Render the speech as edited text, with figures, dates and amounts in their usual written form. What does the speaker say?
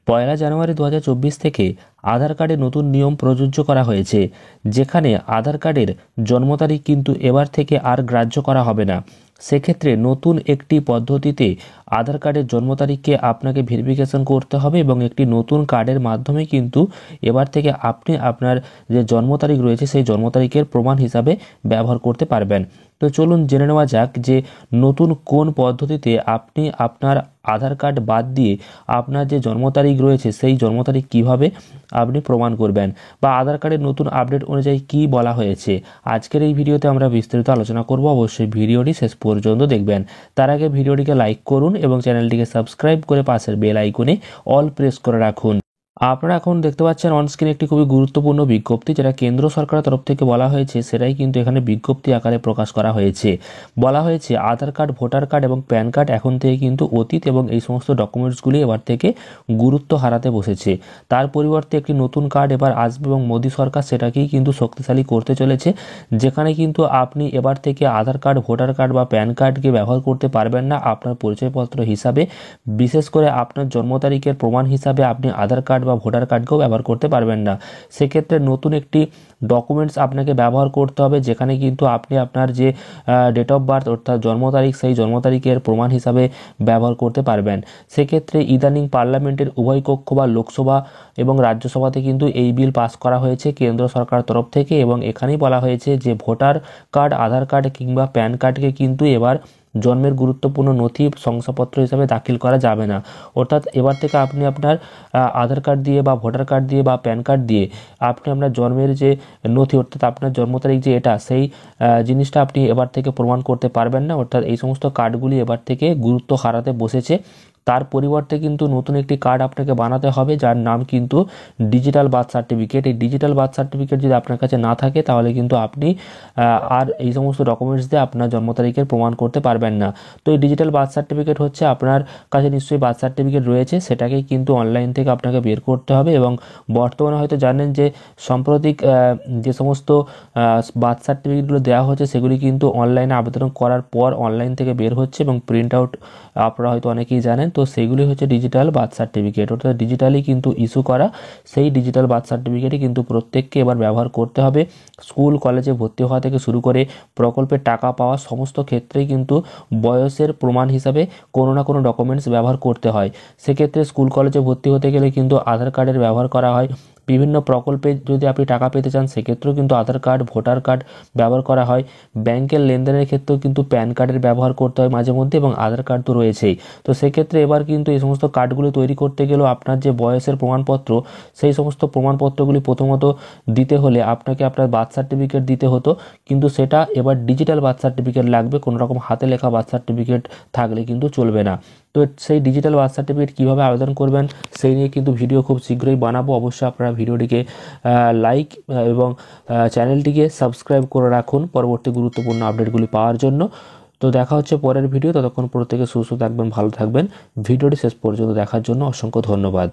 পয়লা জানুয়ারি 2024 থেকে আধার কার্ডে নতুন নিয়ম প্রযোজ্য করা হয়েছে, যেখানে আধার কার্ডের জন্ম তারিখ কিন্তু এবার থেকে আর গ্রাহ্য করা হবে না। সেক্ষেত্রে নতুন একটি পদ্ধতিতে আধার কার্ডের জন্ম তারিখকে আপনাকে ভেরিফিকেশন করতে হবে এবং একটি নতুন কার্ডের মাধ্যমে কিন্তু এবার থেকে আপনি আপনার যে জন্ম তারিখ রয়েছে সেই জন্ম তারিখের প্রমাণ হিসাবে ব্যবহার করতে পারবেন। তো চলুন জেনে নেওয়া যাক যে নতুন কোন পদ্ধতিতে আপনি আপনার আধার কার্ড বাদ দিয়ে আপনার যে জন্ম তারিখ রয়েছে সেই জন্ম তারিখ কীভাবে আপনি প্রমাণ করবেন, বা আধার কার্ডের নতুন আপডেট অনুযায়ী কী বলা হয়েছে। আজকের এই ভিডিওতে আমরা বিস্তারিত আলোচনা করব, অবশ্যই ভিডিওটি শেষ পর্যন্ত দেখবেন। তার আগে ভিডিওটিকে লাইক করুন এবং চ্যানেলটিকে সাবস্ক্রাইব করে পাশের বেল আইকনে অল প্রেস করে রাখুন। আপনারা এখন দেখতে পাচ্ছেন অনস্ক্রিনে একটি খুবই গুরুত্বপূর্ণ বিজ্ঞপ্তি, যেটা কেন্দ্র সরকারের তরফ থেকে বলা হয়েছে, সেটাই কিন্তু এখানে বিজ্ঞপ্তি আকারে প্রকাশ করা হয়েছে। বলা হয়েছে আধার কার্ড, ভোটার কার্ড এবং প্যান কার্ড এখন থেকে কিন্তু অতীত এবং এই সমস্ত ডকুমেন্টসগুলি এবার থেকে গুরুত্ব হারাতে বসেছে। তার পরিবর্তে একটি নতুন কার্ড এবার আসবে এবং মোদী সরকার সেটাকেই কিন্তু শক্তিশালী করতে চলেছে, যেখানে কিন্তু আপনি এবার থেকে আধার কার্ড, ভোটার কার্ড বা প্যান কার্ডকে ব্যবহার করতে পারবেন না আপনার পরিচয়পত্র হিসাবে। বিশেষ করে আপনার জন্ম তারিখের প্রমাণ হিসাবে আপনি আধার কার্ড বা ভোটার কার্ডকেও ব্যবহার করতে পারবেন না। সেক্ষেত্রে নতুন একটি ডকুমেন্টস আপনাকে ব্যবহার করতে হবে, যেখানে কিন্তু আপনি আপনার যে ডেট অফ বার্থ অর্থাৎ জন্ম তারিখ, সেই জন্ম তারিখের প্রমাণ হিসাবে ব্যবহার করতে পারবেন। সেক্ষেত্রে ইদানিং পার্লামেন্টের উভয় কক্ষ বা লোকসভা এবং রাজ্যসভাতে কিন্তু এই বিল পাস করা হয়েছে কেন্দ্র সরকারের তরফ থেকে, এবং এখানেই বলা হয়েছে যে ভোটার কার্ড, আধার কার্ড কিংবা প্যান কার্ডকে কিন্তু এবার জন্মের গুরুত্বপূর্ণ নথি শংসাপত্র হিসাবে দাখিল করা যাবে না। অর্থাৎ এবার থেকে আপনি আপনার আধার কার্ড দিয়ে বা ভোটার কার্ড দিয়ে বা প্যান কার্ড দিয়ে আপনি আপনার জন্মের যে নথি অর্থাৎ আপনার জন্ম তারিখ যে এটা, সেই জিনিসটা আপনি এবার থেকে প্রমাণ করতে পারবেন না। অর্থাৎ এই সমস্ত কার্ডগুলি এবার থেকে গুরুত্ব হারাতে বসেছে। তার পরিবর্তে কিন্তু নতুন একটি কার্ড আপনাকে বানাতে হবে, যার নাম কিন্তু ডিজিটাল বার্থ সার্টিফিকেট। এই ডিজিটাল বার্থ সার্টিফিকেট যদি আপনার কাছে না থাকে তাহলে কিন্তু আপনি আর এই সমস্ত ডকুমেন্টস দিয়ে আপনার জন্ম তারিখের প্রমাণ করতে পারবেন না। তো এই ডিজিটাল বার্থ সার্টিফিকেট হচ্ছে, আপনার কাছে নিশ্চয়ই বার্থ সার্টিফিকেট রয়েছে, সেটাকেই কিন্তু অনলাইন থেকে আপনাকে বের করতে হবে। এবং বর্তমানে হয়তো জানেন যে সাম্প্রতিক যে সমস্ত বার্থ সার্টিফিকেটগুলো দেওয়া হচ্ছে সেগুলি কিন্তু অনলাইনে আবেদন করার পর অনলাইন থেকে বের হচ্ছে এবং প্রিন্ট আউট আপনারা হয়তো অনেকেই জানেন। তো সেইগুলি হচ্ছে ডিজিটাল বার্থ সার্টিফিকেট, অর্থাৎ ডিজিটালি কিন্তু ইস্যু করা সেই ডিজিটাল বার্থ সার্টিফিকেটই কিন্তু প্রত্যেককে এবার ব্যবহার করতে হবে। স্কুল কলেজে ভর্তি হওয়া থেকে শুরু করে প্রকল্পের টাকা পাওয়া সমস্ত ক্ষেত্রেই কিন্তু বয়সের প্রমাণ হিসাবে কোনো না কোনো ডকুমেন্টস ব্যবহার করতে হয়। সেক্ষেত্রে স্কুল কলেজে ভর্তি হতে গেলে কিন্তু আধার কার্ডের ব্যবহার করা হয়। বিভিন্ন প্রকল্পে যদি আপনি টাকা পেতে চান সেক্ষেত্রেও কিন্তু আধার কার্ড, ভোটার কার্ড ব্যবহার করা হয়। ব্যাংকের লেনদেনের ক্ষেত্রেও কিন্তু প্যান কার্ডের ব্যবহার করতে হয় মাঝে মধ্যে, এবং আধার কার্ড তো রয়েছেই। তো সেক্ষেত্রে এবার কিন্তু এই সমস্ত কার্ডগুলি তৈরি করতে গেলেও আপনার যে বয়সের প্রমাণপত্র, সেই সমস্ত প্রমাণপত্রগুলি প্রথমত দিতে হলে আপনাকে আপনার বার্থ সার্টিফিকেট দিতে হতো, কিন্তু সেটা এবার ডিজিটাল বার্থ সার্টিফিকেট লাগবে। কোনো রকম হাতে লেখা বার্থ সার্টিফিকেট থাকলে কিন্তু চলবে না। তো সেই ডিজিটাল বার্থ সার্টিফিকেট কীভাবে আবেদন করবেন সেই নিয়ে কিন্তু ভিডিও খুব শীঘ্রই বানাবো। অবশ্যই আপনারা ভিডিওটিকে লাইক এবং চ্যানেলটিকে সাবস্ক্রাইব করে রাখুন পরবর্তী গুরুত্বপূর্ণ আপডেটগুলি পাওয়ার জন্য। তো দেখা হচ্ছে পরের ভিডিও, ততক্ষণ প্রত্যেকে সুস্থ থাকবেন, ভালো থাকবেন। ভিডিওটি শেষ পর্যন্ত দেখার জন্য অসংখ্য ধন্যবাদ।